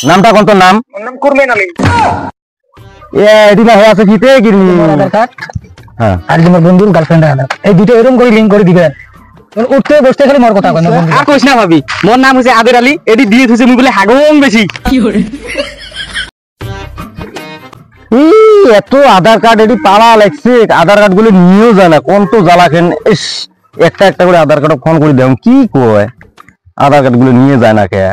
নামটা কোন তোর নাম? নাম কুরমেন আলী। এডি না হয়ে আছে কিতে কিরমি আধার কার্ড হ্যাঁ আর তোমার বন্ধুর গার্লফ্রেন্ড আধার, এই দুটো এরকম করে লিংক করে দিবেন। উঠতে বসতে খালি মোর কথা কয় না বন্ধু। আর কইস না ভাবি, মোর নাম হচ্ছে আদের আলী, এডি দিয়ে থুছে মুই বলে হাগম বেশি। এত আধার কার্ড এটি পাওয়া লাগছে, আধার কার্ড গুলো নিয়েও যায় না, কোন তো জ্বালা খেন। ইস, একটা একটা করে আধার কার্ড ফোন করে দেব, কি কয় আধার কার্ড গুলো নিয়ে যায় না কে।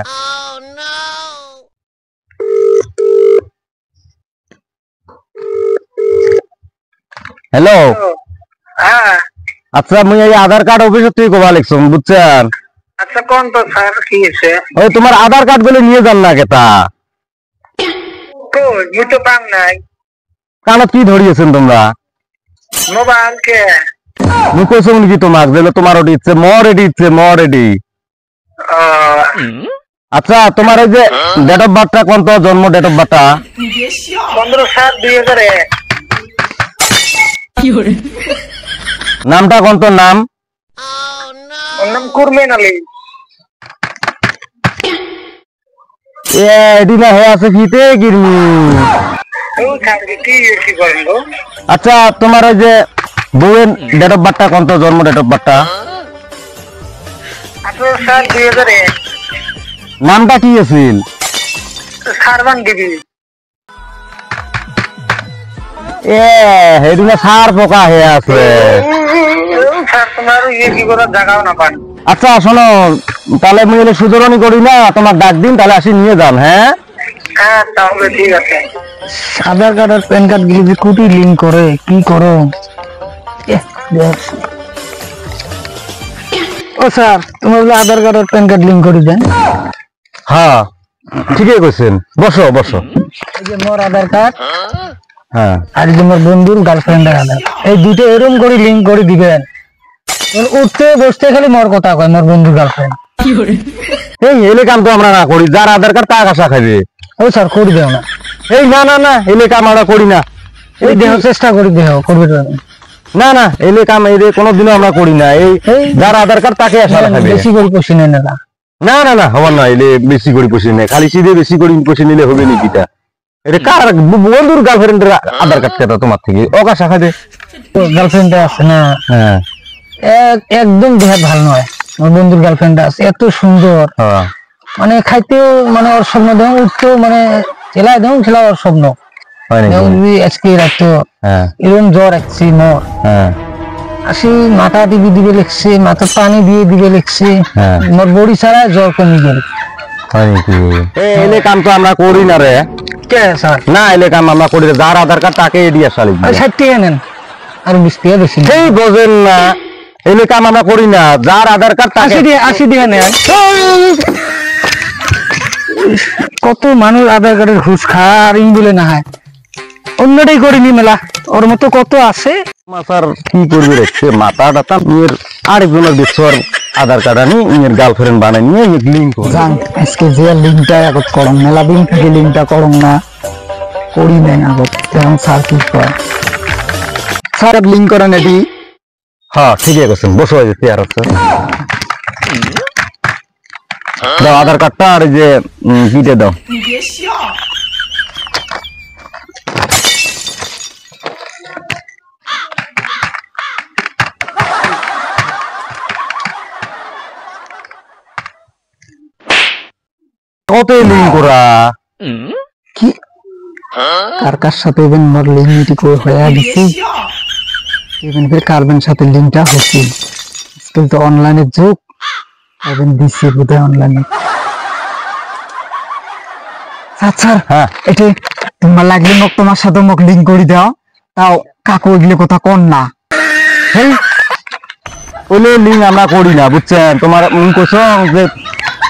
হ্যালো, হ্যাঁ আচ্ছা মুই এই আধার কার্ড অফিসে তুই কবা লিখছ বুঝছেন? আচ্ছা কোন তো স্যার কি হয়েছে? ওই তোমার আধার কার্ড গুলো নিয়ে যান না কেতা? কই মুই তো পাম নাই। কানত কি ধরিয়েছেন তোমরা? মোবাইল কে মুই কইছো কি তোমাক যে তোমার ওটি ইচ্ছে মর এডি ইচ্ছে মর এডি। আচ্ছা তোমার এই যে ডেট অফ বার্থটা কোন তো, জন্ম ডেট অফ বার্থটা? 15/7/2001। নামটা কোন তোর নাম? নাম কুরমেন আলী। এডি না হয়ে আছে কিতে কিরমি। ওই স্যার কি কি করেন গো? আচ্ছা তোমার ওই যে বউয়ের ডেট অফ বার্থটা কোন তো, জন্ম ডেট অফ বার্থটা? 18/7/2001। নামটা কি আছিল? সারবান দিবি। হেডি না সার পোকা হয়ে আছে। স্যার তোমার কি করে জাগাও না পান। আচ্ছা শোনো, তাহলে মুই এলে সুজরনি করি না, তোমার ডাক দিন, তাহলে আসি নিয়ে যান। হ্যাঁ হ্যাঁ তাহলে ঠিক আছে। আধার কার্ড আর প্যান কার্ড গুলো যে কুটি লিংক করে কি করো? ও স্যার, তোমার বলে আধার কার্ড আর প্যান কার্ড লিংক করে দেন? হ্যাঁ ঠিকই কইছেন, বসো বসো। এই যে মোর আধার কার্ড হ্যাঁ আর এই যে মোর বন্ধুর গার্লফ্রেন্ডের আধার, এই দুটো এরকম করে লিংক করে দিবেন। উঠতে বসতে খালি মোর কথা কয় মোর বন্ধুর গার্লফ্রেন্ড। এই এলে কাম তো আমরা না করি, যার আধার কার্ড তার কাছে খাইবে। ও স্যার করে দেও না, এই না না না, এলে কাম আমরা করি না। এই দেহ চেষ্টা করি দেহ করবে তো। না না, এলে কাম এলে কোনোদিনও আমরা করি না। এই যার আধার কার্ড তাকে আসা খাইবে। বেশি করে পয়সা নেয় না। না না না, হবার না, এলে বেশি করে পয়সা নেই, খালি সিধে বেশি করে পয়সা নিলে হবে নাকি? তা এটা কার বন্ধুর গার্লফ্রেন্ডের আধার কার্ড কেটা তোমার থেকে ওকা শাখা দে। গার্লফ্রেন্ড আছে না? হ্যাঁ একদম দেহ ভালো নয়। আমার বন্ধুর গার্লফ্রেন্ড আছে, এত সুন্দর, হ্যাঁ মানে খাইতেও মানে ওর স্বপ্ন দেহ উঠতেও মানে খেলায় দেহ খেলা ওর স্বপ্ন। হয় নাকি? আজকে রাখতো হ্যাঁ এরকম জ্বর আসছি মোর, হ্যাঁ আসি মাথা টিপি দিবে লিখছে, মাথা পানি দিয়ে দিবে লিখছে, হ্যাঁ। মোর বড়ি ছাড়া জ্বর কমে গেল। হয় নাকি? এলে কাম তো আমরা করি না রে। কে স্যার? না এলে কাম আমরা করি না, যার আধার কার্ড তাকে এডি আসা লিখবে। 60 টাকা নেন, আর 20 টাকা বেশি নেন। সেই বোঝেন না, এলে কাম আমরা করি না, যার আধার কার্ড তাকে 80 টাকা নেন। কত মানুষ আধার কার্ডের ঘুষ খায় আর ইন বলে না হয়, অন্যটাই করিনি মেলা, ওর মতো কত আছে। মাসার কি করবি রেখছে মাথা টাতা নিয়ে আরেকজনের বিশ্বর আধার কার্ড আনি নিজের গার্লফ্রেন্ড বানাই নিয়ে লিঙ্ক জান আজকে যে লিঙ্কটা আগত করম, মেলা দিন থেকে লিঙ্কটা করম না, করি দেন আগত এখন স্যার কি কয়। স্যার লিঙ্ক করেন এটি। হ্যাঁ ঠিকই করছেন, বসো হয়ে যেতে আর হচ্ছে দাও আধার কার্ডটা আর এই যে কিটে দাও। কত লিঙ্ক করা কি কার কার সাথে ইভেন মোর লিঙ্ক মিটি করে হয়ে দিছি, ইভেন ফির কার্বেন সাথে লিঙ্কটা হচ্ছে। আজকাল তো অনলাইনের যুগ, ইভেন দিছি বোধহয় অনলাইনে। আচ্ছা হ্যাঁ এটি তোমার লাগলে মোক তোমার সাথে মোক লিঙ্ক করে দাও, তাও কাকু এগুলো কথা কন না। এই ওইলে লিঙ্ক আমরা করি না বুঝছেন, তোমার কোচ যে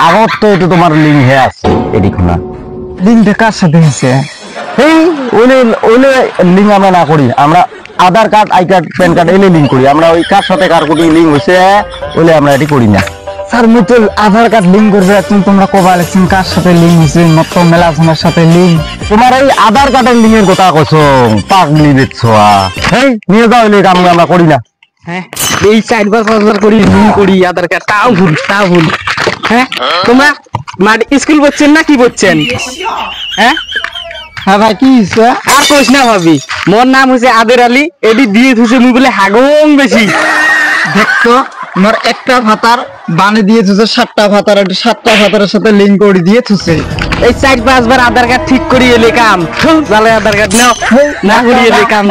আগত তো এটা তোমার লিঙ্ক হয়ে আছে এদিক না। লিঙ্কটা কার সাথে হয়েছে? এই ওইলে ওইলে লিঙ্ক আমরা না করি, আমরা Aadhaar card I card PAN card এলে লিঙ্ক করি আমরা, ওই কার সাথে কার কোটি লিঙ্ক হয়েছে ওইলে আমরা এটি করি না। স্যার মুই তো আধার কার্ড লিঙ্ক করবে, তোমরা কবা ইলেকশন কার সাথে লিঙ্ক হয়েছে? মত মেলা জনের সাথে লিঙ্ক। তোমার এই আধার কার্ডের লিঙ্কের কথা কইছো পাগলি দেখছোয়া। এই নিয়ে যাও এলে কাম আমরা করি না। হ্যাঁ এই 4-5 বছর করি লিঙ্ক করি আধার কার্ড, তাও ভুল তাও ভুল। হ্যাঁ তোমরা স্কুল পড়ছেন না কি পড়ছেন? হ্যাঁ হ্যাঁ ভাই কি হইছে? আর কোশ না ভাবি, মোর নাম হচ্ছে আদের আলী, এডি দিয়ে থুছে মুই বলে হাগং বেশি। দেখতো মোর একটা ভাতার বানে দিয়ে থুছে 7টা ভাতার, 7টা ভাতারের সাথে লিঙ্ক করে দিয়ে থুছে। এই 4-5 বার আধার কার্ড ঠিক করি এলে কাম জালে আধার কার্ড নাও না করি এলে কাম।